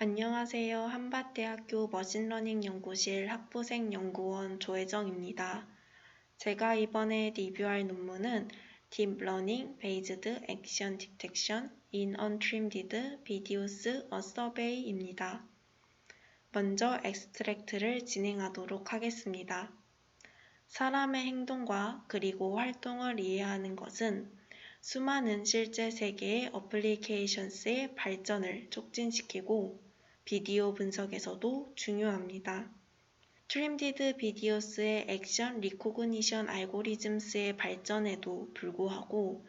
안녕하세요. 한밭대학교 머신러닝 연구실 학부생 연구원 조혜정입니다. 제가 이번에 리뷰할 논문은 Deep Learning Based Action Detection in Untrimmed Videos A Survey입니다. 먼저 엑스트랙트를 진행하도록 하겠습니다. 사람의 행동과 그리고 활동을 이해하는 것은 수많은 실제 세계의 어플리케이션스의 발전을 촉진시키고 비디오 분석에서도 중요합니다. 트림디드 비디오스의 액션 리코그니션 알고리즘스의 발전에도 불구하고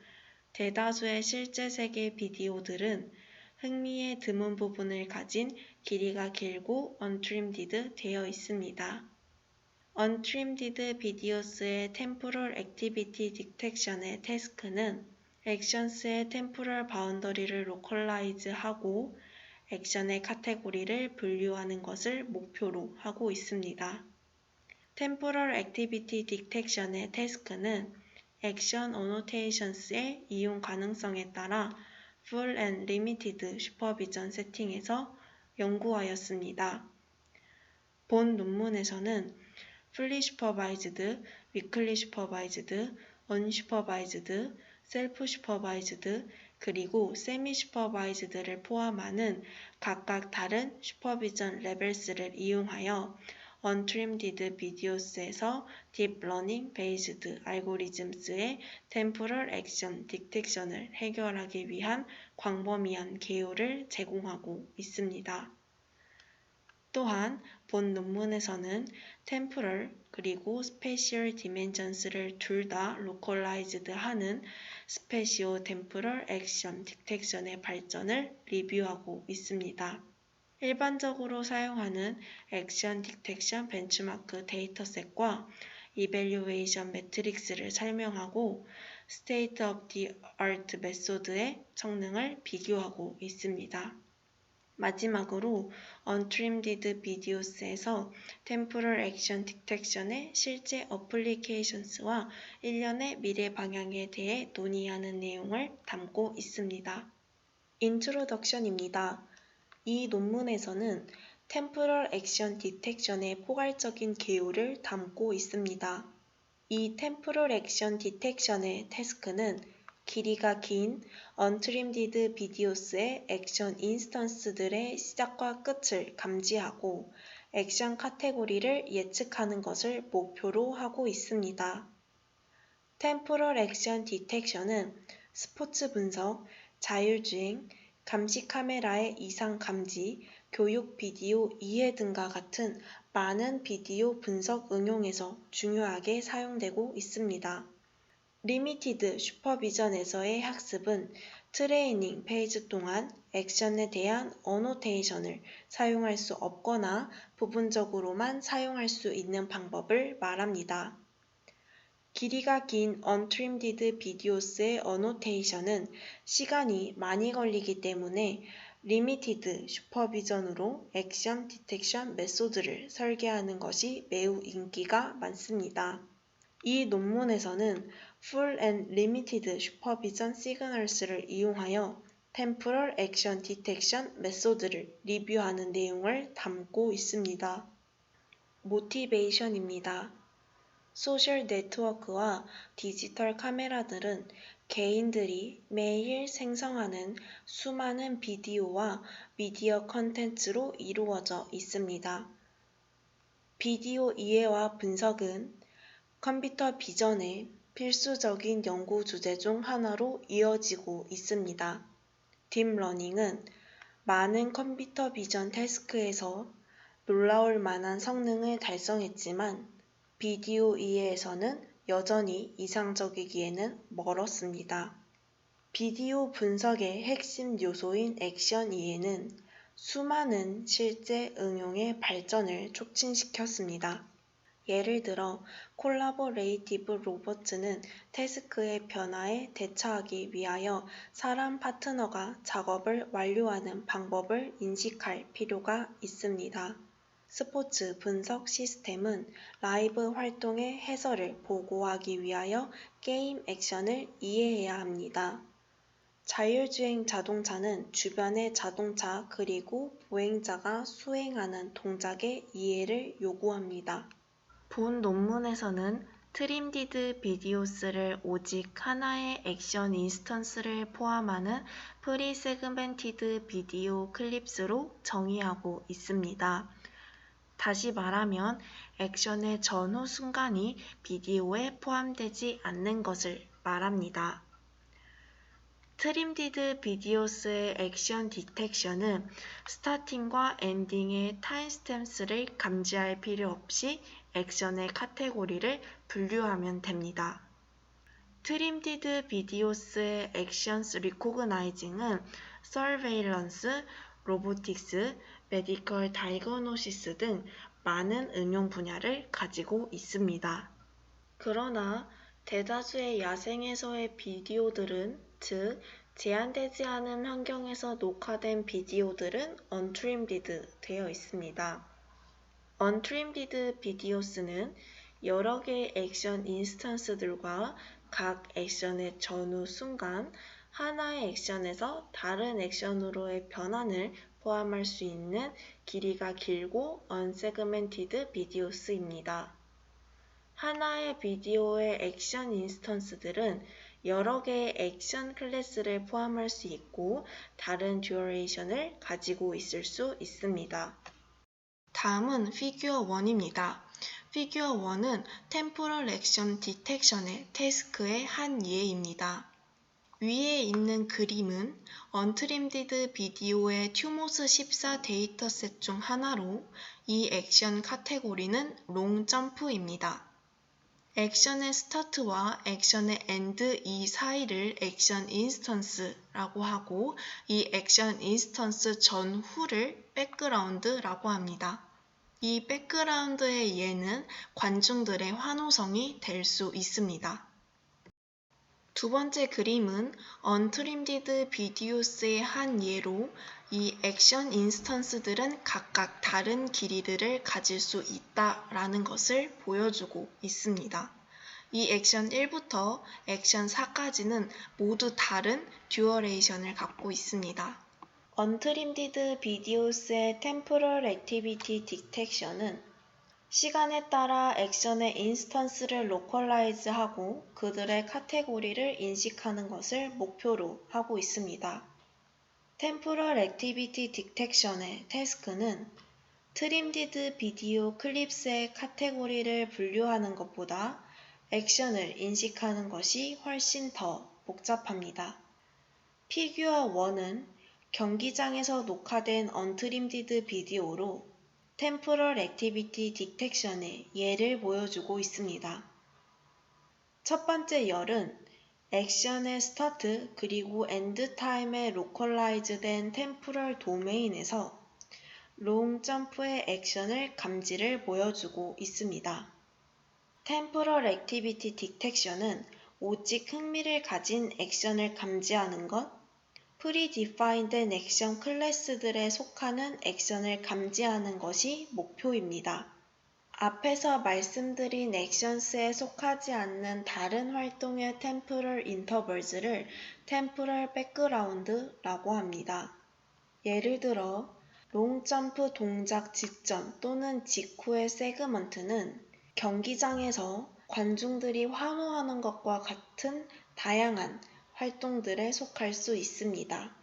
대다수의 실제 세계 비디오들은 흥미의 드문 부분을 가진 길이가 길고 언트림디드 되어 있습니다. 언트림디드 비디오스의 템포럴 액티비티 디텍션의 태스크는 액션스의 템포럴 바운더리를 로컬라이즈 하고 액션의 카테고리를 분류하는 것을 목표로 하고 있습니다. 템포럴 액티비티 디텍션의 태스크는 액션 어노테이션스의 이용 가능성에 따라 Full and Limited 슈퍼비전 세팅에서 연구하였습니다. 본 논문에서는 Fully Supervised, Weakly Supervised, Unsupervised, Self-Supervised, 그리고 세미 슈퍼바이즈드를 포함하는 각각 다른 슈퍼비전 레벨스를 이용하여 Untrimmed Videos에서 Deep Learning Based Algorithms의 Temporal Action Detection을 해결하기 위한 광범위한 개요를 제공하고 있습니다. 또한 본 논문에서는 Temporal 그리고 Spatial Dimensions를 둘 다 Localized 하는 스페시오 템포럴 액션 디텍션의 발전을 리뷰하고 있습니다. 일반적으로 사용하는 액션 디텍션 벤치마크 데이터셋과 이밸류에이션 매트릭스를 설명하고 스테이트 오브 디 아트 메소드의 성능을 비교하고 있습니다. 마지막으로 Untrimmed Videos에서 Temporal Action Detection의 실제 어플리케이션스와 일련의 미래 방향에 대해 논의하는 내용을 담고 있습니다. 인트로덕션입니다. 이 논문에서는 Temporal Action Detection의 포괄적인 개요를 담고 있습니다. 이 Temporal Action Detection의 태스크는 길이가 긴 Untrimmed Videos의 액션 인스턴스들의 시작과 끝을 감지하고 액션 카테고리를 예측하는 것을 목표로 하고 있습니다. Temporal Action Detection은 스포츠 분석, 자율주행, 감시 카메라의 이상 감지, 교육 비디오 이해 등과 같은 많은 비디오 분석 응용에서 중요하게 사용되고 있습니다. 리미티드 슈퍼비전에서의 학습은 트레이닝 페이지 동안 액션에 대한 어노테이션을 사용할 수 없거나 부분적으로만 사용할 수 있는 방법을 말합니다. 길이가 긴 Untrimmed Videos의 어노테이션은 시간이 많이 걸리기 때문에 리미티드 슈퍼비전으로 액션 디텍션 메소드를 설계하는 것이 매우 인기가 많습니다. 이 논문에서는 Full and Limited Supervision Signals를 이용하여 Temporal Action Detection 메소드를 리뷰하는 내용을 담고 있습니다. 모티베이션입니다. 소셜 네트워크와 디지털 카메라들은 개인들이 매일 생성하는 수많은 비디오와 미디어 컨텐츠로 이루어져 있습니다. 비디오 이해와 분석은 컴퓨터 비전의 필수적인 연구 주제 중 하나로 이어지고 있습니다. 딥러닝은 많은 컴퓨터 비전 태스크에서 놀라울 만한 성능을 달성했지만 비디오 이해에서는 여전히 이상적이기에는 멀었습니다. 비디오 분석의 핵심 요소인 액션 이해는 수많은 실제 응용의 발전을 촉진시켰습니다. 예를 들어 콜라보레이티브 로봇은 태스크의 변화에 대처하기 위하여 사람 파트너가 작업을 완료하는 방법을 인식할 필요가 있습니다. 스포츠 분석 시스템은 라이브 활동의 해설을 보고하기 위하여 게임 액션을 이해해야 합니다. 자율주행 자동차는 주변의 자동차 그리고 보행자가 수행하는 동작의 이해를 요구합니다. 본 논문에서는 트림디드 비디오스를 오직 하나의 액션 인스턴스를 포함하는 프리세그멘티드 비디오 클립스로 정의하고 있습니다. 다시 말하면 액션의 전후 순간이 비디오에 포함되지 않는 것을 말합니다. 트림디드 비디오스의 액션 디텍션은 스타팅과 엔딩의 타임스탬프를 감지할 필요 없이 액션의 카테고리를 분류하면 됩니다. 트림디드 비디오스의 액션스 리코그나이징은 서베일런스, 로보틱스, 메디컬 다이그노시스 등 많은 응용 분야를 가지고 있습니다. 그러나 대다수의 야생에서의 비디오들은, 즉 제한되지 않은 환경에서 녹화된 비디오들은 언트림디드 되어 있습니다. 언트림디드 비디오스는 여러 개의 액션 인스턴스들과 각 액션의 전후 순간 하나의 액션에서 다른 액션으로의 변환을 포함할 수 있는 길이가 길고 언세그멘티드 비디오스입니다. 하나의 비디오의 액션 인스턴스들은 여러 개의 액션 클래스를 포함할 수 있고 다른 듀어레이션을 가지고 있을 수 있습니다. 다음은 피규어 1입니다. 피규어 1은 템포럴 액션 디텍션의 태스크의 한 예입니다. 위에 있는 그림은 언트림디드 비디오의 튜모스 14 데이터셋 중 하나로 이 액션 카테고리는 롱 점프입니다. 액션의 스타트와 액션의 엔드 이 사이를 액션 인스턴스라고 하고 이 액션 인스턴스 전후를 백그라운드라고 합니다. 이 백그라운드의 예는 관중들의 환호성이 될 수 있습니다. 두 번째 그림은 언트림디드 비디오스의 한 예로 이 액션 인스턴스들은 각각 다른 길이들을 가질 수 있다라는 것을 보여주고 있습니다. 이 액션 1부터 액션 4까지는 모두 다른 듀어레이션을 갖고 있습니다. 언트림디드 비디오스의 템포럴 액티비티 디텍션은 시간에 따라 액션의 인스턴스를 로컬라이즈하고 그들의 카테고리를 인식하는 것을 목표로 하고 있습니다. 템포럴 액티비티 디텍션의 태스크는 트림디드 비디오 클립스의 카테고리를 분류하는 것보다 액션을 인식하는 것이 훨씬 더 복잡합니다. 피규어 1은 경기장에서 녹화된 언트림디드 비디오로 템포럴 액티비티 디텍션의 예를 보여주고 있습니다. 첫 번째 열은 액션의 스타트 그리고 엔드 타임에 로컬라이즈된 템포럴 도메인에서 롱 점프의 액션을 감지를 보여주고 있습니다. 템포럴 액티비티 디텍션은 오직 흥미를 가진 액션을 감지하는 것, 프리디파인된 액션 클래스들에 속하는 액션을 감지하는 것이 목표입니다. 앞에서 말씀드린 액션스에 속하지 않는 다른 활동의 템포럴 인터벌즈를 템포럴 백그라운드라고 합니다. 예를 들어 롱점프 동작 직전 또는 직후의 세그먼트는 경기장에서 관중들이 환호하는 것과 같은 다양한 활동들에 속할 수 있습니다.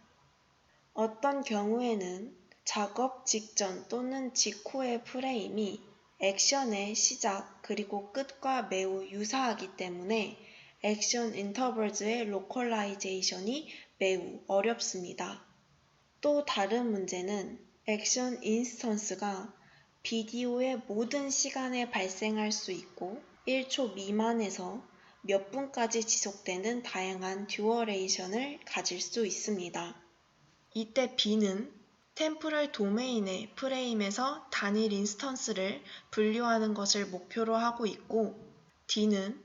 어떤 경우에는 작업 직전 또는 직후의 프레임이 액션의 시작 그리고 끝과 매우 유사하기 때문에 액션 인터벌즈의 로컬라이제이션이 매우 어렵습니다. 또 다른 문제는 액션 인스턴스가 비디오의 모든 시간에 발생할 수 있고 1초 미만에서 몇 분까지 지속되는 다양한 듀어레이션을 가질 수 있습니다. 이때 B는 템포럴 도메인의 프레임에서 단일 인스턴스를 분류하는 것을 목표로 하고 있고 D는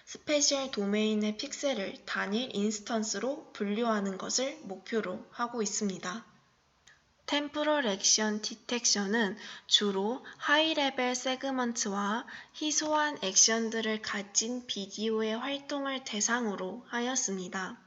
스페셜 도메인의 픽셀을 단일 인스턴스로 분류하는 것을 목표로 하고 있습니다. 템포럴 액션 디텍션은 주로 하이 레벨 세그먼트와 희소한 액션들을 가진 비디오의 활동을 대상으로 하였습니다.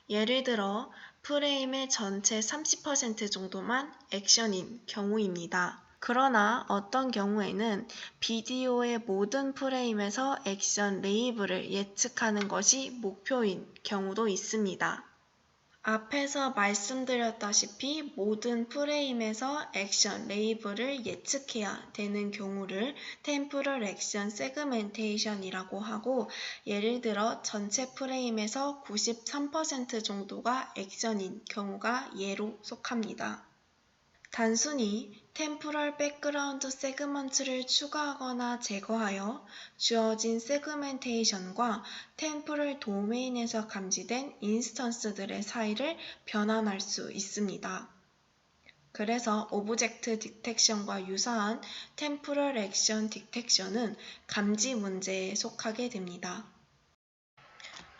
예를 들어 프레임의 전체 30% 정도만 액션인 경우입니다. 그러나 어떤 경우에는 비디오의 모든 프레임에서 액션 레이블을 예측하는 것이 목표인 경우도 있습니다. 앞에서 말씀드렸다시피 모든 프레임에서 액션 레이블을 예측해야 되는 경우를 템포럴 액션 세그멘테이션이라고 하고, 예를 들어 전체 프레임에서 93% 정도가 액션인 경우가 예로 속합니다. 단순히 템포럴 백그라운드 세그먼트를 추가하거나 제거하여 주어진 세그멘테이션과 템포럴 도메인에서 감지된 인스턴스들의 사이를 변환할 수 있습니다. 그래서 오브젝트 디텍션과 유사한 템포럴 액션 디텍션은 감지 문제에 속하게 됩니다.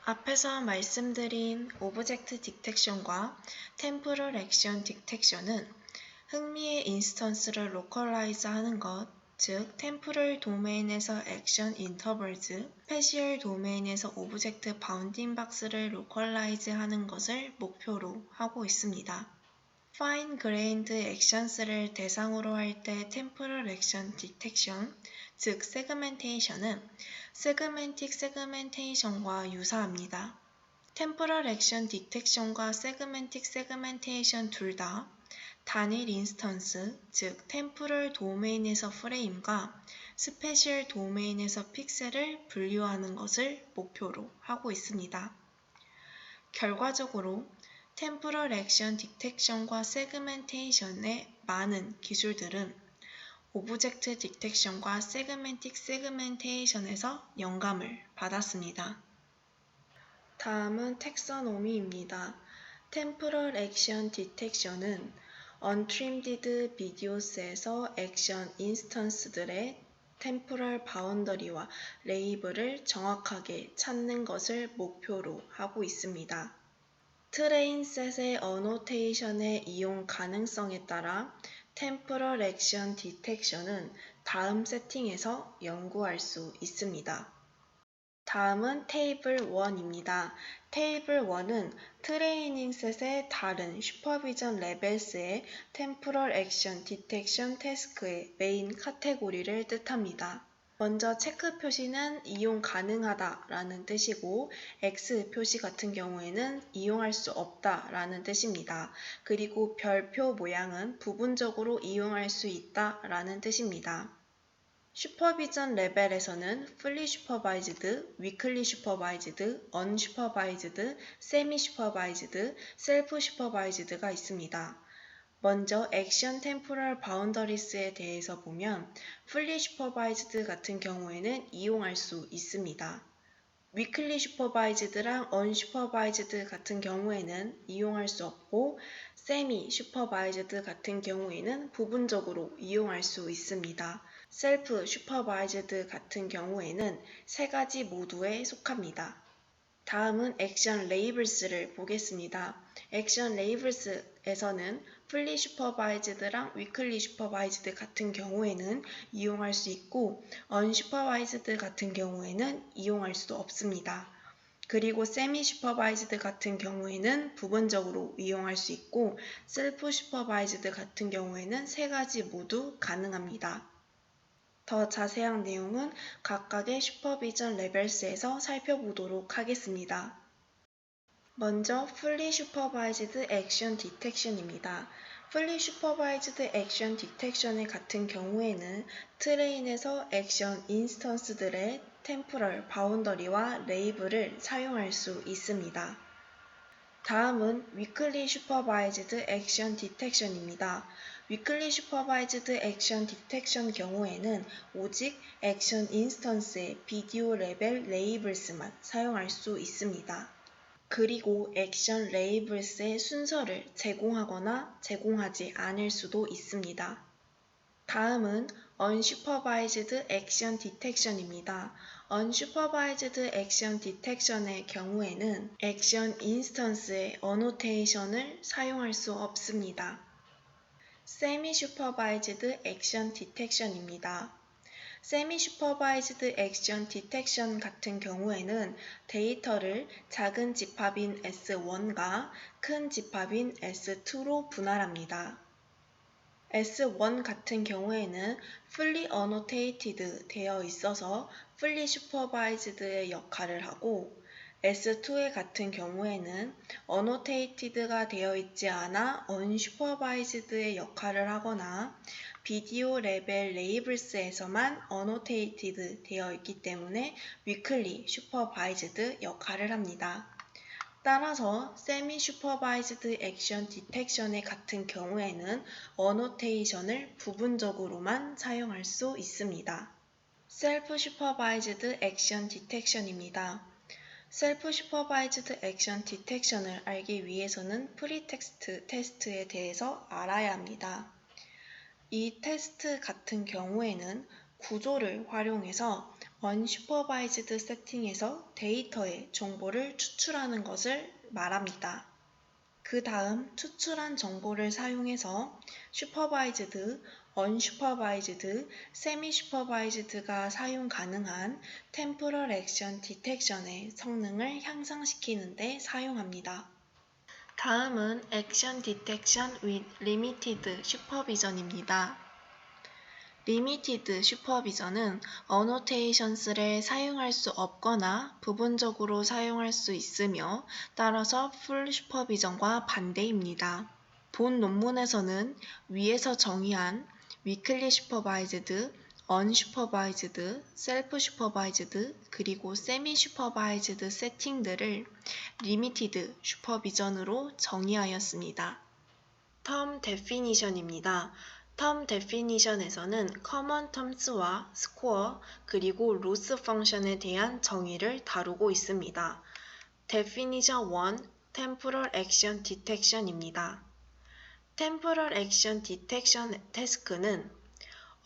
앞에서 말씀드린 오브젝트 디텍션과 템포럴 액션 디텍션은 흥미의 인스턴스를 로컬라이즈 하는 것, 즉 템포럴 도메인에서 액션 인터벌즈, 스페셜 도메인에서 오브젝트 바운딩 박스를 로컬라이즈 하는 것을 목표로 하고 있습니다. 파인 그레인드 액션스를 대상으로 할 때 템포럴 액션 디텍션, 즉 세그멘테이션은 세그멘틱 세그멘테이션과 유사합니다. 템포럴 액션 디텍션과 세그멘틱 세그멘테이션 둘 다 단일 인스턴스, 즉 템포럴 도메인에서 프레임과 스페셜 도메인에서 픽셀을 분류하는 것을 목표로 하고 있습니다. 결과적으로 템포럴 액션 디텍션과 세그멘테이션의 많은 기술들은 오브젝트 디텍션과 세그멘틱 세그멘테이션에서 영감을 받았습니다. 다음은 텍서노미입니다. 템포럴 액션 디텍션은 Untrimmed Videos에서 액션 인스턴스들의 템포럴 바운더리와 레이블을 정확하게 찾는 것을 목표로 하고 있습니다. 트레인셋의 어노테이션의 이용 가능성에 따라 템포럴 액션 디텍션은 다음 세팅에서 연구할 수 있습니다. 다음은 테이블 1입니다. 테이블 1은 트레이닝 셋의 다른 슈퍼비전 레벨스의 템포럴 액션 디텍션 태스크의 메인 카테고리를 뜻합니다. 먼저 체크 표시는 이용 가능하다 라는 뜻이고, X 표시 같은 경우에는 이용할 수 없다 라는 뜻입니다. 그리고 별표 모양은 부분적으로 이용할 수 있다 라는 뜻입니다. 슈퍼비전 레벨에서는 fully supervised, weakly supervised, unsupervised, semi-supervised, self-supervised가 있습니다. 먼저 액션 템포럴 바운더리스에 대해서 보면 fully supervised 같은 경우에는 이용할 수 있습니다. weakly supervised랑 unsupervised 같은 경우에는 이용할 수 없고, semi-supervised 같은 경우에는 부분적으로 이용할 수 있습니다. 셀프 슈퍼바이즈드 같은 경우에는 세 가지 모두에 속합니다. 다음은 액션 레이블스를 보겠습니다. 액션 레이블스에서는 fully supervised랑 weakly supervised 같은 경우에는 이용할 수 있고, unsupervised 같은 경우에는 이용할 수 없습니다. 그리고 semi-supervised 같은 경우에는 부분적으로 이용할 수 있고, self-supervised 같은 경우에는 세 가지 모두 가능합니다. 더 자세한 내용은 각각의 슈퍼비전 레벨스에서 살펴보도록 하겠습니다. 먼저 Fully Supervised Action Detection입니다. Fully Supervised Action Detection의 같은 경우에는 트레인에서 액션 인스턴스들의 템포럴 바운더리와 레이블을 사용할 수 있습니다. 다음은 Weakly Supervised Action Detection입니다. Weakly Supervised Action Detection 경우에는 오직 액션 인스턴스의 비디오 레벨 레이블스만 사용할 수 있습니다. 그리고 액션 레이블스의 순서를 제공하거나 제공하지 않을 수도 있습니다. 다음은 Unsupervised Action Detection입니다. Unsupervised Action Detection의 경우에는 액션 인스턴스의 어노테이션을 사용할 수 없습니다. Semi-Supervised Action Detection입니다. 세미 슈퍼바이즈드 액션 디텍션 같은 경우에는 데이터를 작은 집합인 S1과 큰 집합인 S2로 분할합니다. S1 같은 경우에는 fully annotated 되어 있어서 fully supervised의 역할을 하고 S2의 같은 경우에는 annotated가 되어 있지 않아 unsupervised의 역할을 하거나 비디오 레벨 레이블스에서만 annotated 되어 있기 때문에 weakly supervised 역할을 합니다. 따라서 세미 슈퍼바이즈드 액션 디텍션의 같은 경우에는 어노테이션을 부분적으로만 사용할 수 있습니다. 셀프 슈퍼바이즈드 액션 디텍션입니다. 셀프 슈퍼바이즈드 액션 디텍션을 알기 위해서는 프리텍스트 테스트에 대해서 알아야 합니다. 이 테스트 같은 경우에는 구조를 활용해서 unsupervised 세팅에서 데이터의 정보를 추출하는 것을 말합니다. 그 다음 추출한 정보를 사용해서 supervised, unsupervised, semi-supervised가 사용 가능한 temporal action detection의 성능을 향상시키는 데 사용합니다. 다음은 Action Detection with Limited Supervision입니다. Limited Supervision은 Annotations를 사용할 수 없거나 부분적으로 사용할 수 있으며 따라서 Full Supervision과 반대입니다. 본 논문에서는 위에서 정의한 Weakly Supervised, Unsupervised, Self-Supervised, 그리고 Semi-Supervised 세팅들을 Limited Supervision으로 정의하였습니다. Term Definition입니다. Term Definition에서는 Common Terms와 Score 그리고 Loss Function에 대한 정의를 다루고 있습니다. Definition 1. Temporal Action Detection입니다. Temporal Action Detection Task는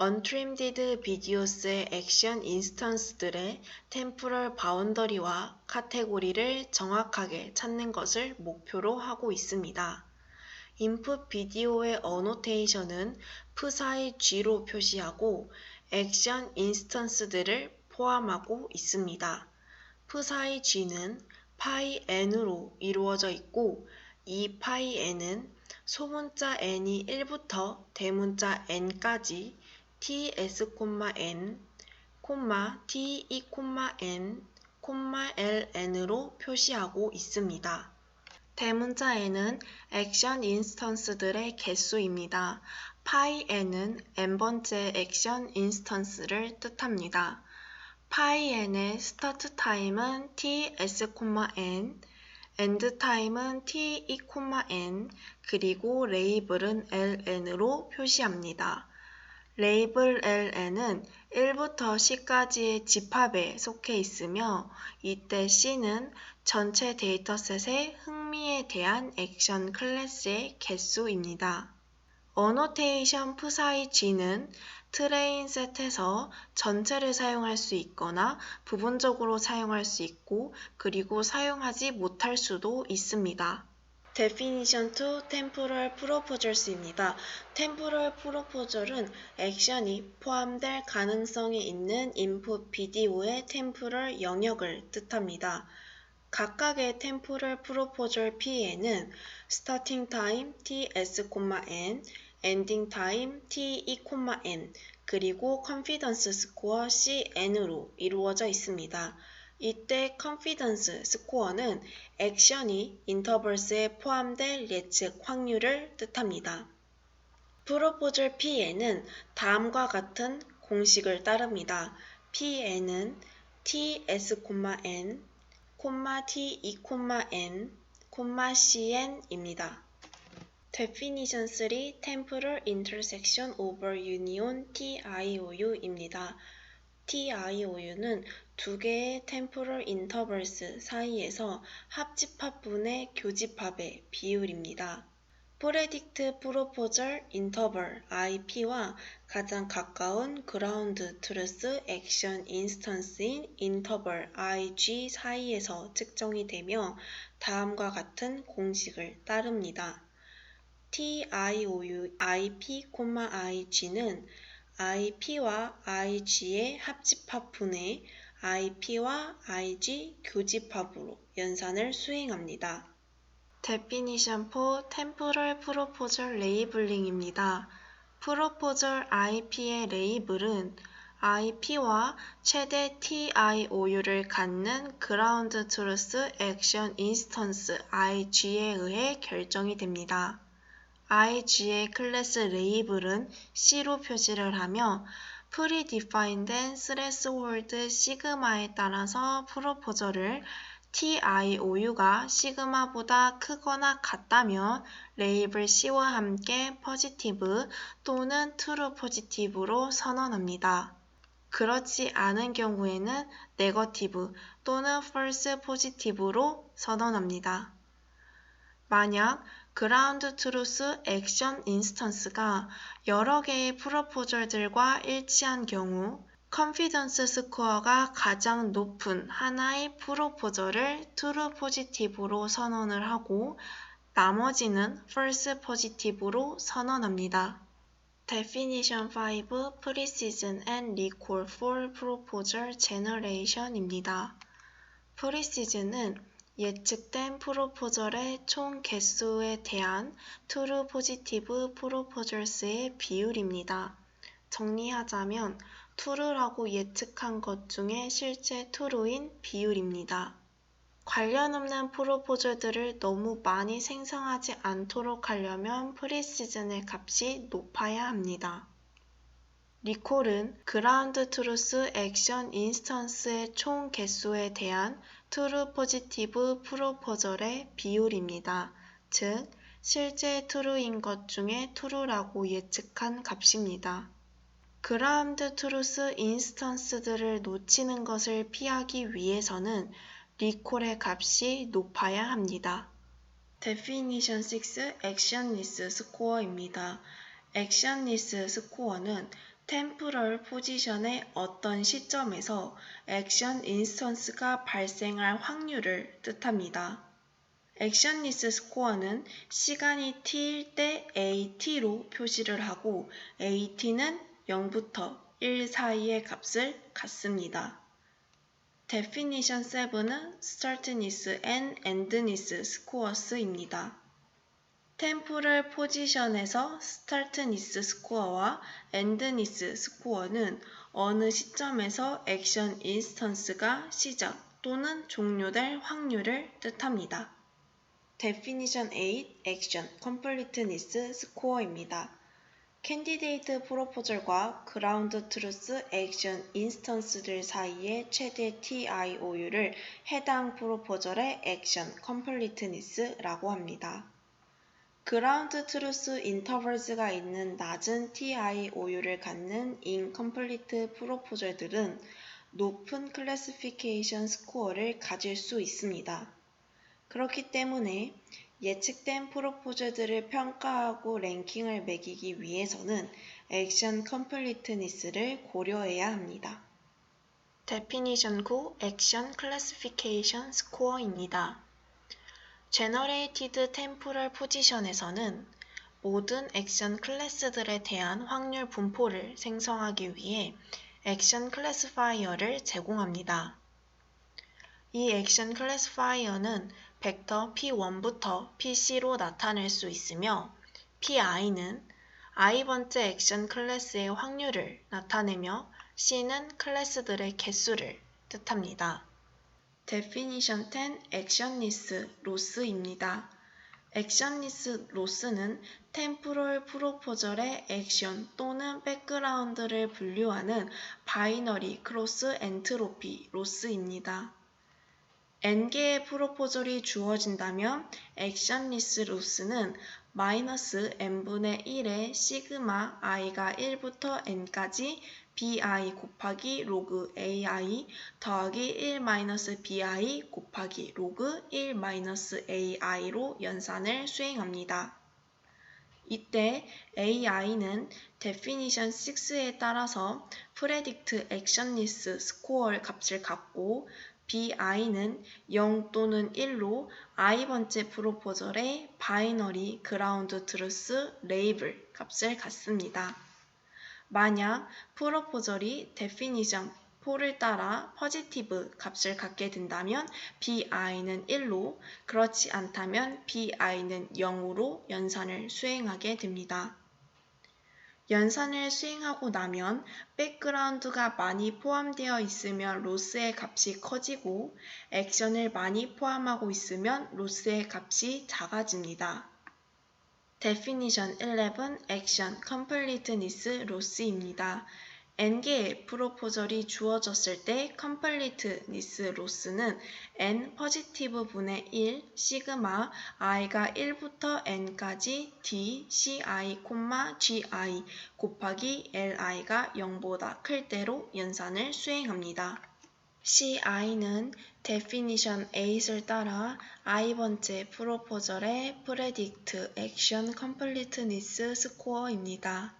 untrimmed videos의 액션 인스턴스들의 temporal boundary와 카테고리를 정확하게 찾는 것을 목표로 하고 있습니다. 인풋 비디오의 어노테이션은 psi g로 표시하고 액션 인스턴스들을 포함하고 있습니다. psi g는 pi n으로 이루어져 있고 이 pi n은 소문자 n이 1부터 대문자 n까지 ts,n, t2,n, ln으로 표시하고 있습니다. 대문자 n은 액션 인스턴스들의 개수입니다. pi n은 n번째 액션 인스턴스를 뜻합니다. pi n의 스타트 타임은 ts,n, 엔드 타임은 t2,n, 그리고 레이블은 ln으로 표시합니다. 레이블 ln은 1부터 c까지의 집합에 속해 있으며 이때 c는 전체 데이터셋의 흥미에 대한 액션 클래스의 개수입니다. 어노테이션 psi g는 트레인 셋에서 전체를 사용할 수 있거나 부분적으로 사용할 수 있고 그리고 사용하지 못할 수도 있습니다. Definition 2. Temporal Proposals입니다. Temporal Proposal은 액션이 포함될 가능성이 있는 인풋 비디오의 temporal 영역을 뜻합니다. 각각의 Temporal Proposal P에는 Starting Time ts,n, Ending Time t2,n, 그리고 Confidence Score cn으로 이루어져 있습니다. 이때 confidence score는 액션이 인터벌스에 포함될 예측 확률을 뜻합니다. 프로포절 P에는 다음과 같은 공식을 따릅니다. P에는 ts,n, t2,n, cn입니다. Definition 3. Temporal Intersection over Union TIOU입니다. TIOU는 두 개의 temporal intervals 사이에서 합집합분의 교집합의 비율입니다. Predict Proposal Interval IP와 가장 가까운 Ground Truth Action Instance인 Interval IG 사이에서 측정이 되며 다음과 같은 공식을 따릅니다. TIOU IP, IG는 IP와 IG의 합집합분의 IP와 IG 교집합으로 연산을 수행합니다. Definition for Temporal Proposal Labeling입니다. Proposal IP의 레이블은 IP와 최대 TIOU를 갖는 Ground Truth Action Instance IG에 의해 결정이 됩니다. IG의 클래스 레이블은 C로 표시를 하며 프리디파인된 스레스홀드 시그마에 따라서 프로포저를 TIOU가 시그마보다 크거나 같다면 레이블 C와 함께 포지티브 또는 트루 포지티브로 선언합니다. 그렇지 않은 경우에는 네거티브 또는 false 포지티브로 선언합니다. 만약 그라운드 트루스 액션 인스턴스가 여러 개의 프로포절들과 일치한 경우 컨피던스 스코어가 가장 높은 하나의 프로포절을 트루 포지티브로 선언을 하고 나머지는 false 포지티브로 선언합니다. Definition 5 Precision and Recall for Proposal Generation입니다. Precision은 예측된 프로포절의 총 개수에 대한 true positive proposals의 비율입니다. 정리하자면 true라고 예측한 것 중에 실제 true인 비율입니다. 관련 없는 프로포절들을 너무 많이 생성하지 않도록 하려면 프리시즌의 값이 높아야 합니다. 리콜은 그라운드 트루스 액션 인스턴스의 총 개수에 대한 트루 포지티브 프로포절의 비율입니다. 즉, 실제 트루인 것 중에 트루라고 예측한 값입니다. 그라운드 트루스 인스턴스들을 놓치는 것을 피하기 위해서는 리콜의 값이 높아야 합니다. Definition 6 Actionless Score입니다. Actionless Score는 템포럴 포지션의 어떤 시점에서 액션 인스턴스가 발생할 확률을 뜻합니다. 액션리스 스코어는 시간이 t일 때 AT로 표시를 하고 AT는 0부터 1 사이의 값을 갖습니다. Definition 7은 Startness and Endness Scores입니다. 템포럴 포지션에서 스타트니스 스코어와 엔드니스 스코어는 어느 시점에서 액션 인스턴스가 시작 또는 종료될 확률을 뜻합니다. Definition 8 Action Completeness Score입니다. 캔디데이트 프로포절과 그라운드 트루스 액션 인스턴스들 사이의 최대 TIOU를 해당 프로포절의 액션 컴플리트니스라고 합니다. 그라운드 트루스 인터벌즈가 있는 낮은 TIOU를 갖는 인컴플리트 프로포절들은 높은 클래시피케이션 스코어를 가질 수 있습니다. 그렇기 때문에 예측된 프로포절들을 평가하고 랭킹을 매기기 위해서는 액션 컴플리트니스를 고려해야 합니다. Definition 9 액션 클래시피케이션 스코어입니다. Generated Temporal Position에서는 모든 액션 클래스들에 대한 확률 분포를 생성하기 위해 액션 클래시파이어를 제공합니다. 이 액션 클래시파이어는 벡터 P1부터 PC로 나타낼 수 있으며 PI는 i번째 액션 클래스의 확률을 나타내며 C는 클래스들의 개수를 뜻합니다. Definition 10 Actionless Loss입니다. Actionless Loss는 템포럴 프로포절의 액션 또는 백그라운드를 분류하는 바이너리 크로스 엔트로피 로스입니다. n개의 프로포절이 주어진다면 액션리스 로스는 마이너스 n분의 1의 시그마 i가 1부터 n까지 bi 곱하기 로그 ai 더하기 1 마이너스 bi 곱하기 로그 1 마이너스 ai로 연산을 수행합니다. 이때 ai는 Definition 6에 따라서 Predict Actionless Score 값을 갖고 bi는 0 또는 1로 i번째 프로포절의 바이너리 그라운드 트루스 레이블 값을 갖습니다. 만약 프로포절이 definition 4를 따라 positive 값을 갖게 된다면 bi는 1로, 그렇지 않다면 bi는 0으로 연산을 수행하게 됩니다. 연산을 수행하고 나면 백그라운드가 많이 포함되어 있으면 로스의 값이 커지고 액션을 많이 포함하고 있으면 로스의 값이 작아집니다. Definition 11 Action Completeness Loss입니다. n개의 프로포절이 주어졌을 때 Completeness Loss는 n 포지티브 분의 1 시그마 i가 1부터 n까지 d ci, gi 곱하기 li가 0보다 클 때로 연산을 수행합니다. ci는 definition 8을 따라 i번째 프로포절의 predict action completeness score입니다.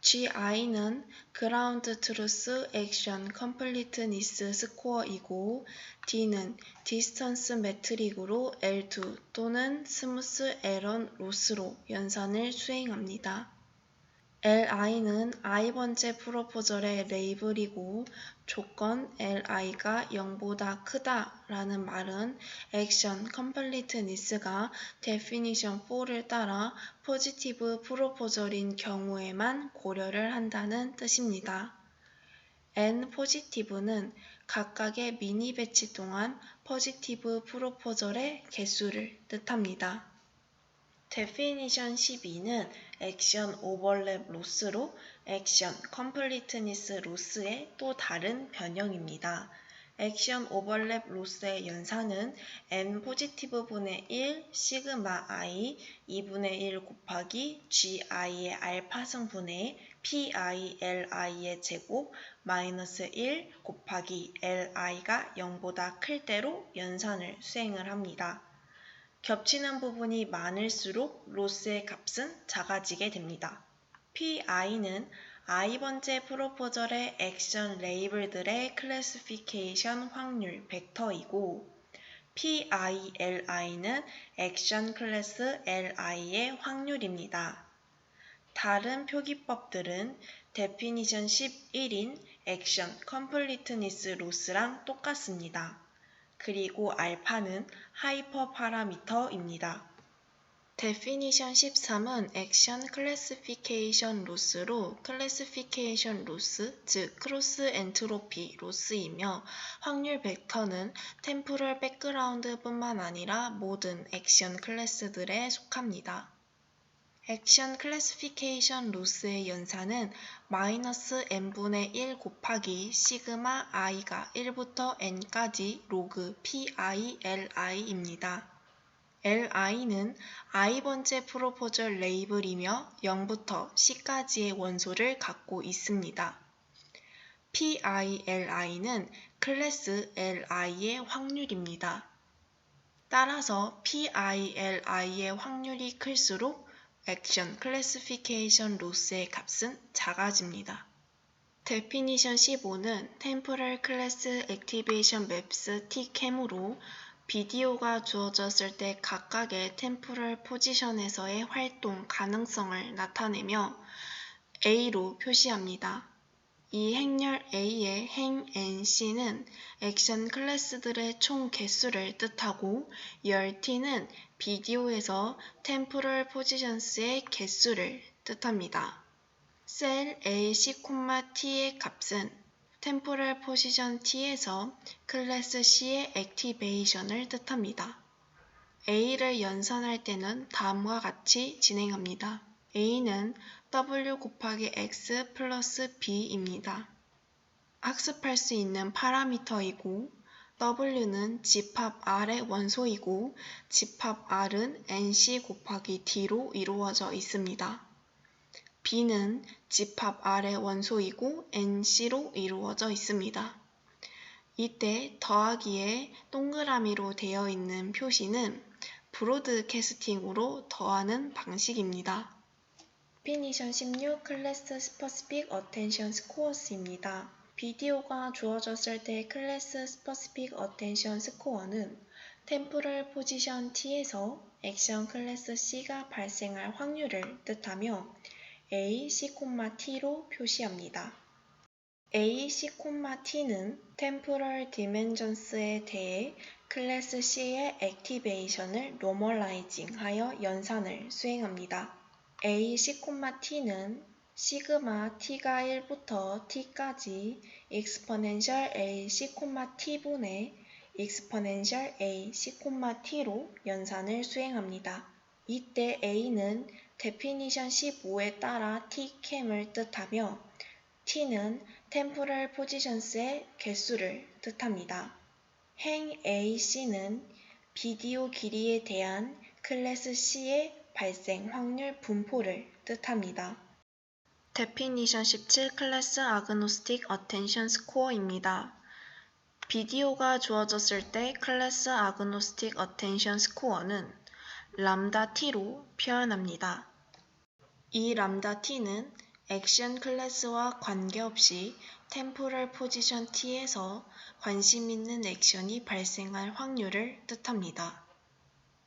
gi는 ground truth action completeness score이고 d는 distance metric으로 L2 또는 smooth error loss로 연산을 수행합니다. li는 i번째 프로포절의 레이블이고 조건 li가 0보다 크다라는 말은 액션 컴플리트니스가 definition 4를 따라 포지티브 프로포절인 경우에만 고려를 한다는 뜻입니다. n 포지티브는 각각의 미니 배치 동안 포지티브 프로포절의 개수를 뜻합니다. Definition 12는 액션 오버랩 로스로 액션 컴플리트니스 로스의 또 다른 변형입니다. 액션 오버랩 로스의 연산은 n 포지티브 분의 1 시그마 i 2분의 1 곱하기 gi의 알파 승분의 pi li의 제곱 마이너스 1 곱하기 li가 0보다 클 때로 연산을 수행을 합니다. 겹치는 부분이 많을수록 로스의 값은 작아지게 됩니다. pi는 i번째 프로포절의 액션 레이블들의 클래시피케이션 확률 벡터이고 PILI는 액션 클래스 LI의 확률입니다. 다른 표기법들은 데피니션 11인 액션 컴플리트니스 로스랑 똑같습니다. 그리고 알파는 하이퍼 파라미터입니다. Definition 13은 액션 클래시피케이션 로스로 클래시피케이션 로스, 즉 크로스 엔트로피 로스이며 확률 벡터는 템포럴 백그라운드 뿐만 아니라 모든 액션 클래스들에 속합니다. 액션 클래시피케이션 로스의 연산은 마이너스 n분의 1 곱하기 시그마 i가 1부터 n까지 로그 pi li입니다. li는 i번째 프로포절 레이블이며 0부터 c까지의 원소를 갖고 있습니다. PILI는 클래스 li의 확률입니다. 따라서 PILI의 확률이 클수록 액션 클래시피케이션 로스의 값은 작아집니다. Definition 15는 Temporal Class Activation Maps TCAM으로 비디오가 주어졌을 때 각각의 템포럴 포지션에서의 활동 가능성을 나타내며 A로 표시합니다. 이 행렬 A의 행 NC는 액션 클래스들의 총 개수를 뜻하고 열 T는 비디오에서 템포럴 포지션스의 개수를 뜻합니다. 셀 AC, T의 값은 템포럴 포지션 T에서 클래스 C의 액티베이션을 뜻합니다. A를 연산할 때는 다음과 같이 진행합니다. A는 W 곱하기 X 플러스 B입니다. 학습할 수 있는 파라미터이고 W는 집합 R의 원소이고 집합 R은 NC 곱하기 D로 이루어져 있습니다. B는 집합 R의 원소이고 NC로 이루어져 있습니다. 이때 더하기에 동그라미로 되어 있는 표시는 브로드캐스팅으로 더하는 방식입니다. Definition 16 클래스 스퍼시픽 어텐션 스코어스입니다. 비디오가 주어졌을 때 클래스 스퍼시픽 어텐션 스코어는 템포럴 포지션 T에서 액션 클래스 C가 발생할 확률을 뜻하며 A, C, T로 표시합니다. A, C, T는 Temporal Dimensions에 대해 클래스 C의 액티베이션을 노멀라이징 하여 연산을 수행합니다. A, C, T는 시그마 t가 1부터 t까지 exponential A, C, t분의 exponential A, C, t로 연산을 수행합니다. 이때 A는 데피니션 15에 따라 tcam을 뜻하며 t는 temporal positions의 개수를 뜻합니다. 행 AC는 비디오 길이에 대한 클래스 C의 발생 확률 분포를 뜻합니다. 데피니션 17 클래스 아그노스틱 어텐션 스코어입니다. 비디오가 주어졌을 때 클래스 아그노스틱 어텐션 스코어는 람다 t로 표현합니다. 이 람다 t는 액션 클래스와 관계없이 템포럴 포지션 t에서 관심 있는 액션이 발생할 확률을 뜻합니다.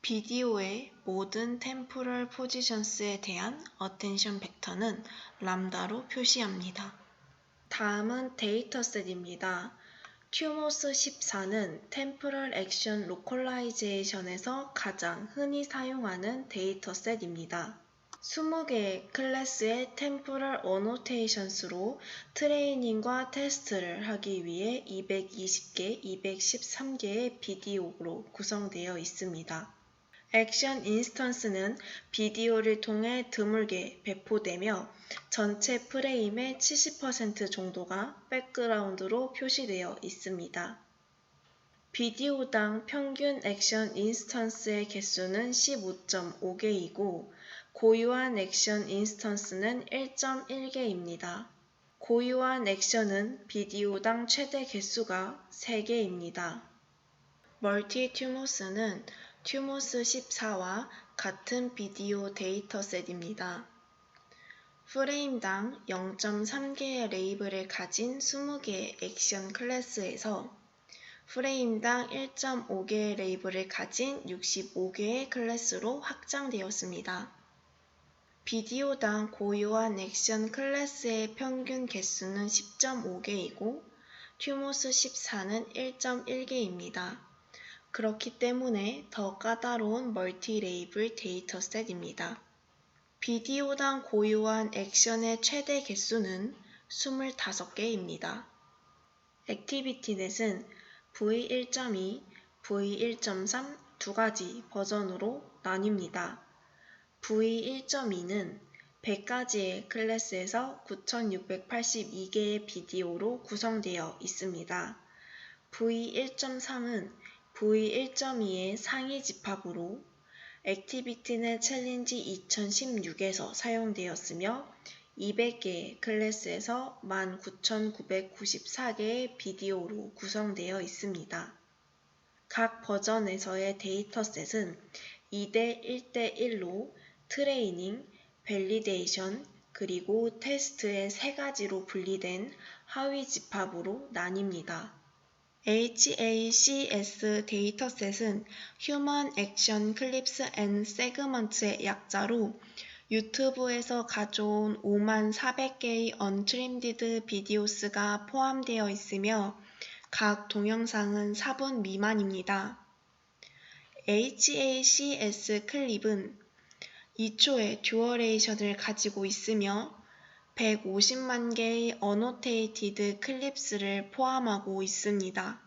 비디오의 모든 템포럴 포지션스에 대한 어텐션 벡터는 람다로 표시합니다. 다음은 데이터셋입니다. 튜모스 14는 템포럴 액션 로컬라이제이션에서 가장 흔히 사용하는 데이터셋입니다. 20개의 클래스의 템포럴 어노테이션스로 트레이닝과 테스트를 하기 위해 220개, 213개의 비디오로 구성되어 있습니다. 액션 인스턴스는 비디오를 통해 드물게 배포되며 전체 프레임의 70% 정도가 백그라운드로 표시되어 있습니다. 비디오당 평균 액션 인스턴스의 개수는 15.5개이고 고유한 액션 인스턴스는 1.1개입니다. 고유한 액션은 비디오당 최대 개수가 3개입니다. 멀티 튜모스는 튜모스 14와 같은 비디오 데이터셋입니다. 프레임당 0.3개의 레이블을 가진 20개의 액션 클래스에서 프레임당 1.5개의 레이블을 가진 65개의 클래스로 확장되었습니다. 비디오당 고유한 액션 클래스의 평균 개수는 10.5개이고 튜모스 14는 1.1개입니다. 그렇기 때문에 더 까다로운 멀티 레이블 데이터셋입니다. 비디오당 고유한 액션의 최대 개수는 25개입니다. 액티비티넷은 V1.2, V1.3 두 가지 버전으로 나뉩니다. V1.2는 100가지의 클래스에서 9682개의 비디오로 구성되어 있습니다. V1.3은 V1.2의 상위 집합으로 액티비티넷 챌린지 2016에서 사용되었으며 200개의 클래스에서 19,994개의 비디오로 구성되어 있습니다. 각 버전에서의 데이터셋은 2대 1대1로 트레이닝, 밸리데이션, 그리고 테스트의 3가지로 분리된 하위 집합으로 나뉩니다. HACS 데이터셋은 Human Action Clips and Segments의 약자로 유튜브에서 가져온 54,000개의 언트림디드 비디오스가 포함되어 있으며 각 동영상은 4분 미만입니다. HACS 클립은 2초의 듀어레이션을 가지고 있으며 150만 개의 어노테이티드 클립스를 포함하고 있습니다.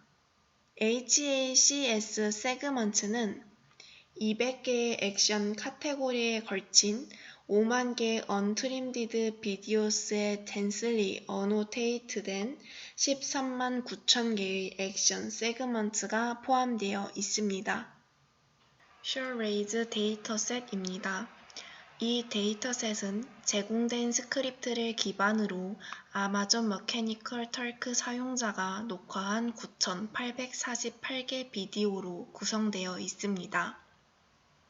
HACS 세그먼트는 200개의 액션 카테고리에 걸친 5만 개의 언트림디드 비디오스에 덴슬리 어노테이트된 13만 9천 개의 액션 세그먼트가 포함되어 있습니다. 셔레이즈 데이터셋입니다. 이 데이터셋은 제공된 스크립트를 기반으로 아마존 머케니컬 털크 사용자가 녹화한 9,848개 비디오로 구성되어 있습니다.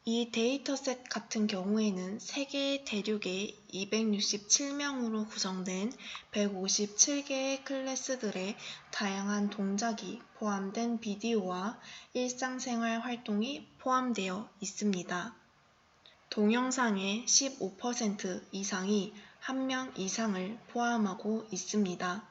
이 데이터셋 같은 경우에는 3개의 대륙의 267명으로 구성된 157개의 클래스들의 다양한 동작이 포함된 비디오와 일상생활 활동이 포함되어 있습니다. 동영상의 15% 이상이 1명 이상을 포함하고 있습니다.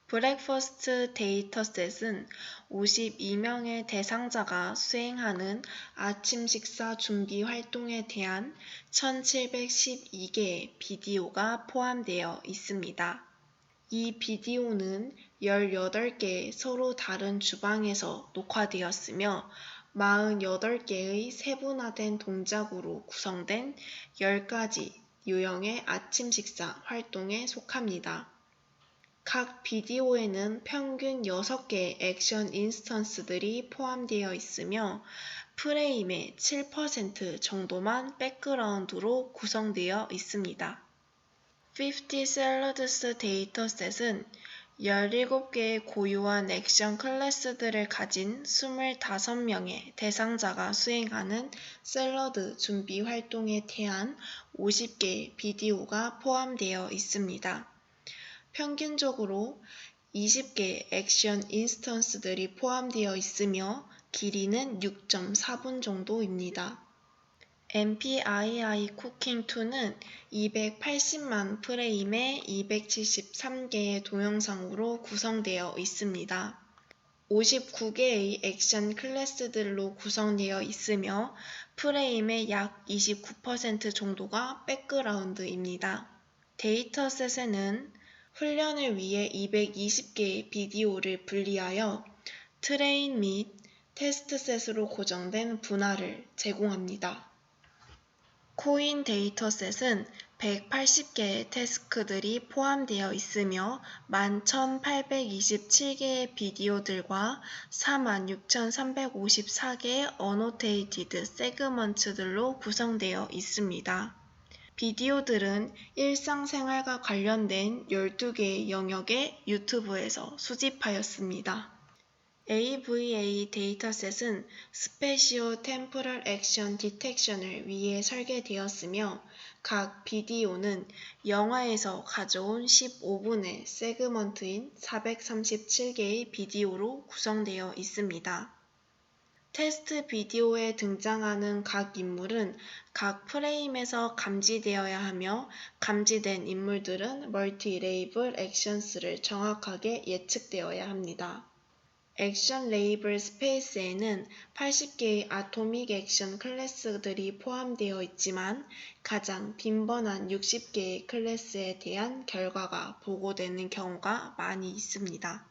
브렉퍼스트 데이터셋은 52명의 대상자가 수행하는 아침 식사 준비 활동에 대한 1712개의 비디오가 포함되어 있습니다. 이 비디오는 18개의 서로 다른 주방에서 녹화되었으며 48개의 세분화된 동작으로 구성된 10가지 유형의 아침 식사 활동에 속합니다. 각 비디오에는 평균 6개의 액션 인스턴스들이 포함되어 있으며 프레임의 7% 정도만 백그라운드로 구성되어 있습니다. 50 Salads 데이터셋은 17개의 고유한 액션 클래스들을 가진 25명의 대상자가 수행하는 샐러드 준비 활동에 대한 50개의 비디오가 포함되어 있습니다. 평균적으로 20개의 액션 인스턴스들이 포함되어 있으며 길이는 6.4분 정도입니다. MPII 쿠킹2는 280만 프레임의 273개의 동영상으로 구성되어 있습니다. 59개의 액션 클래스들로 구성되어 있으며 프레임의 약 29% 정도가 백그라운드입니다. 데이터셋에는 훈련을 위해 220개의 비디오를 분리하여 트레인 및 테스트셋으로 고정된 분할을 제공합니다. 코인 데이터셋은 180개의 태스크들이 포함되어 있으며 11,827개의 비디오들과 46,354개의 어노테이티드 세그먼트들로 구성되어 있습니다. 비디오들은 일상생활과 관련된 12개의 영역의 유튜브에서 수집하였습니다. AVA 데이터셋은 스페시오 템포럴 액션 디텍션을 위해 설계되었으며 각 비디오는 영화에서 가져온 15분의 세그먼트인 437개의 비디오로 구성되어 있습니다. 테스트 비디오에 등장하는 각 인물은 각 프레임에서 감지되어야 하며 감지된 인물들은 멀티 레이블 액션스를 정확하게 예측되어야 합니다. 액션 레이블 스페이스에는 80개의 아토믹 액션 클래스들이 포함되어 있지만 가장 빈번한 60개의 클래스에 대한 결과가 보고되는 경우가 많이 있습니다.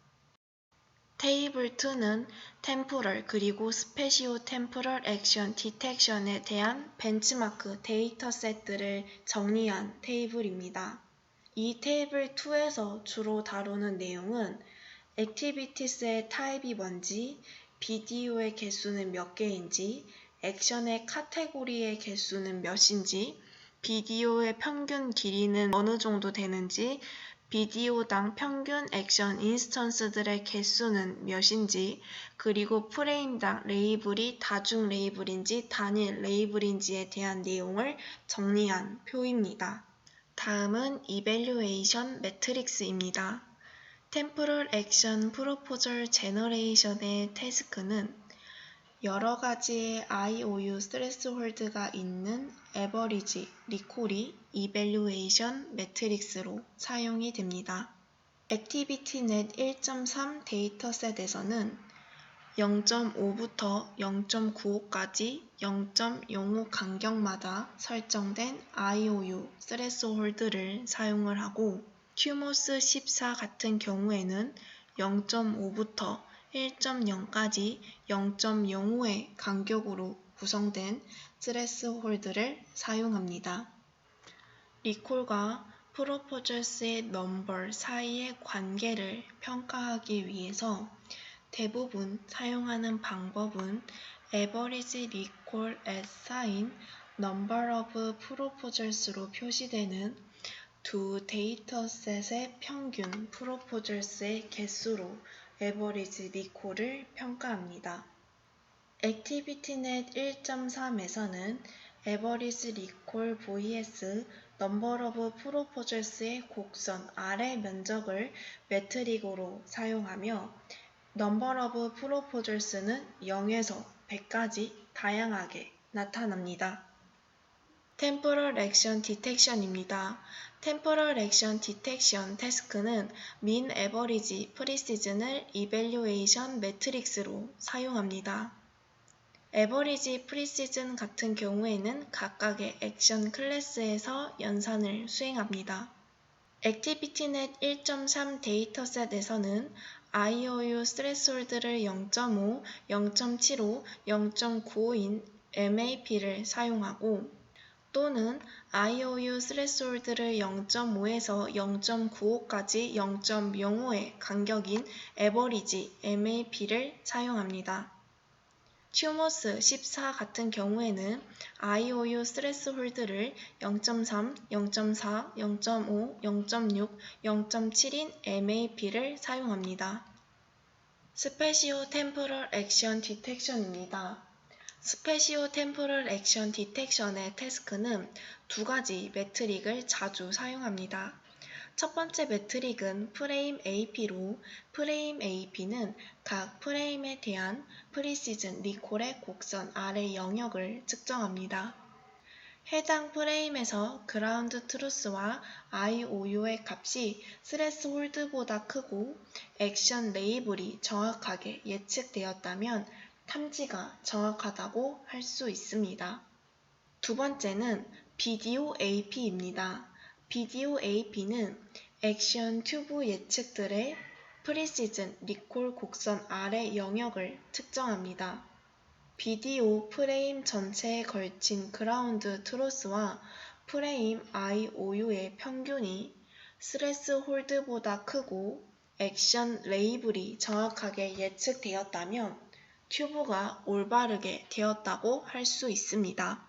테이블 2는 템포럴 그리고 스페시오 템포럴 액션 디텍션에 대한 벤치마크 데이터셋들을 정리한 테이블입니다. 이 테이블 2에서 주로 다루는 내용은 액티비티스의 타입이 뭔지, 비디오의 개수는 몇 개인지, 액션의 카테고리의 개수는 몇인지, 비디오의 평균 길이는 어느 정도 되는지, 비디오당 평균 액션 인스턴스들의 개수는 몇인지, 그리고 프레임당 레이블이 다중 레이블인지 단일 레이블인지에 대한 내용을 정리한 표입니다. 다음은 이밸류에이션 매트릭스입니다. 템포럴 액션 프로포절 제너레이션의 태스크는 여러 가지의 IOU 스트레스홀드가 있는 에버리지 리콜이 이밸류에이션 매트릭스로 사용이 됩니다. 액티비티넷 1.3 데이터셋에서는 0.5부터 0.95까지 0.05 간격마다 설정된 IOU 스트레스홀드를 사용을 하고 큐모스 14 같은 경우에는 0.5부터 1.0까지 0.05의 간격으로 구성된 스트레스홀드를 사용합니다. 리콜과 프로포저스의 넘버 사이의 관계를 평가하기 위해서 대부분 사용하는 방법은 average recall at sign number of proposals로 표시되는 두 데이터셋의 평균 프로포절스의 개수로 에버리지 리콜을 평가합니다. 액티비티넷 1.3에서는 에버리지 리콜 vs 넘버 오브 프로포절스의 곡선 아래 면적을 매트릭으로 사용하며 넘버 오브 프로포절스는 0에서 100까지 다양하게 나타납니다. Temporal Action Detection입니다. Temporal Action Detection 태스크는 Mean Average Precision을 Evaluation 매트릭스로 사용합니다. Average Precision 같은 경우에는 각각의 액션 클래스에서 연산을 수행합니다. 액티비티넷 1.3 데이터셋에서는 IOU 스레스홀드를 0.5, 0.75, 0.95인 MAP를 사용하고 또는 IOU 스레스홀드를 0.5에서 0.95까지 0.05의 간격인 에버리지 MAP를 사용합니다. 튜모스 14 같은 경우에는 IOU 스레스홀드를 0.3, 0.4, 0.5, 0.6, 0.7인 MAP를 사용합니다. 스페시오 템포럴 액션 디텍션입니다. 스페시오 템포럴 액션 디텍션의 태스크는 두 가지 매트릭을 자주 사용합니다. 첫 번째 매트릭은 프레임 AP로 프레임 AP는 각 프레임에 대한 프리시즌 리콜의 곡선 아래 영역을 측정합니다. 해당 프레임에서 그라운드 트루스와 IOU의 값이 스레스홀드보다 크고 액션 레이블이 정확하게 예측되었다면 탐지가 정확하다고 할 수 있습니다. 두 번째는 비디오 AP입니다. 비디오 AP는 액션 튜브 예측들의 프리시즌 리콜 곡선 아래 영역을 측정합니다. 비디오 프레임 전체에 걸친 그라운드 트로스와 프레임 IOU의 평균이 스레스홀드보다 크고 액션 레이블이 정확하게 예측되었다면 튜브가 올바르게 되었다고 할 수 있습니다.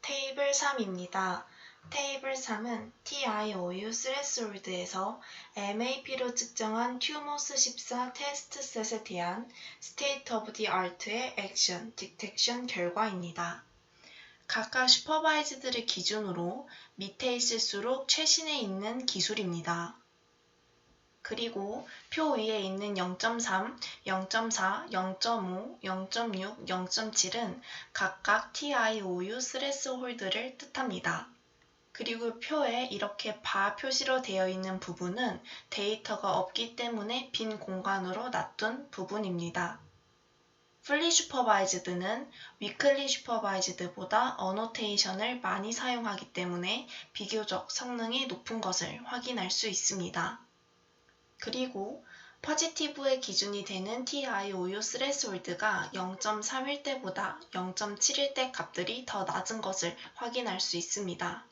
테이블 3입니다. 테이블 3은 TIOU 스레스홀드에서 MAP로 측정한 튜모스 14 테스트 셋에 대한 스테이트 오브 디 아트의 액션 디텍션 결과입니다. 각각 슈퍼바이즈드를 기준으로 밑에 있을수록 최신에 있는 기술입니다. 그리고 표 위에 있는 0.3, 0.4, 0.5, 0.6, 0.7은 각각 TIOU 스레스홀드를 뜻합니다. 그리고 표에 이렇게 바 표시로 되어 있는 부분은 데이터가 없기 때문에 빈 공간으로 놔둔 부분입니다. 풀리 슈퍼바이즈드는 위클리 슈퍼바이즈드보다 어노테이션을 많이 사용하기 때문에 비교적 성능이 높은 것을 확인할 수 있습니다. 그리고 포지티브의 기준이 되는 TIOU 스레스홀드가 0.3일 때보다 0.7일 때 값들이 더 낮은 것을 확인할 수 있습니다.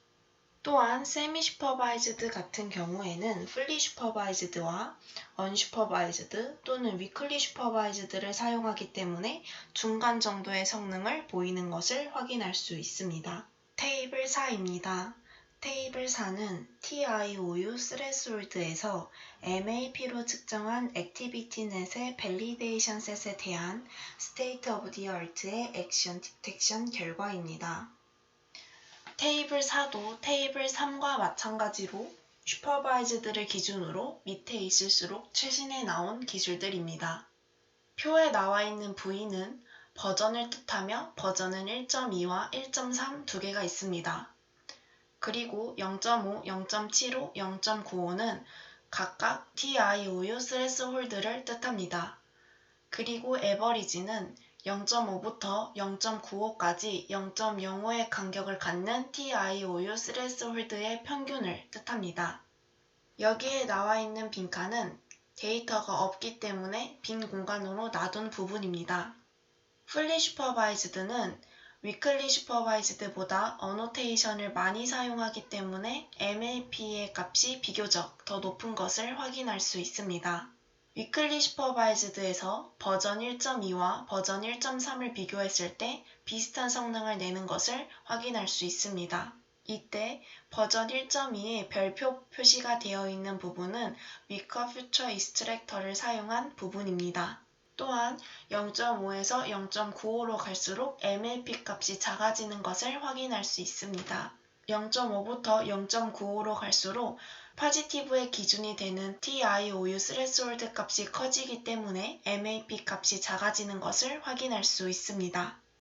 또한 세미 슈퍼바이즈드 같은 경우에는 풀리 슈퍼바이즈드와 언슈퍼바이즈드 또는 위클리 슈퍼바이즈드를 사용하기 때문에 중간 정도의 성능을 보이는 것을 확인할 수 있습니다. 테이블 4입니다. 테이블 4는 TIOU 스레스홀드에서 MAP로 측정한 액티비티넷의 밸리데이션 셋에 대한 스테이트 오브 디 아트의 액션 디텍션 결과입니다. 테이블 4도 테이블 3과 마찬가지로 슈퍼바이즈드를 기준으로 밑에 있을수록 최신에 나온 기술들입니다. 표에 나와 있는 V는 버전을 뜻하며 버전은 1.2와 1.3 두 개가 있습니다. 그리고 0.5, 0.75, 0.95는 각각 TIOU 스레스홀드를 뜻합니다. 그리고 에버리지는 0.5부터 0.95까지 0.05의 간격을 갖는 TIOU 스레스홀드의 평균을 뜻합니다. 여기에 나와 있는 빈칸은 데이터가 없기 때문에 빈 공간으로 놔둔 부분입니다. 풀리 슈퍼바이즈드는 위클리 슈퍼바이즈드보다 어노테이션을 많이 사용하기 때문에 MAP의 값이 비교적 더 높은 것을 확인할 수 있습니다. 위클리 슈퍼바이즈드에서 버전 1.2와 버전 1.3을 비교했을 때 비슷한 성능을 내는 것을 확인할 수 있습니다. 이때 버전 1.2에 별표 표시가 되어 있는 부분은 위커 퓨처 익스트랙터를 사용한 부분입니다. 또한 0.5에서 0.95로 갈수록 MAP 값이 작아지는 것을 확인할 수 있습니다. 0.5부터 0.95로 갈수록 포지티브의 기준이 되는 TIOU 스레스홀드 값이 커지기 때문에 MAP 값이 작아지는 것을 확인할 수 있습니다.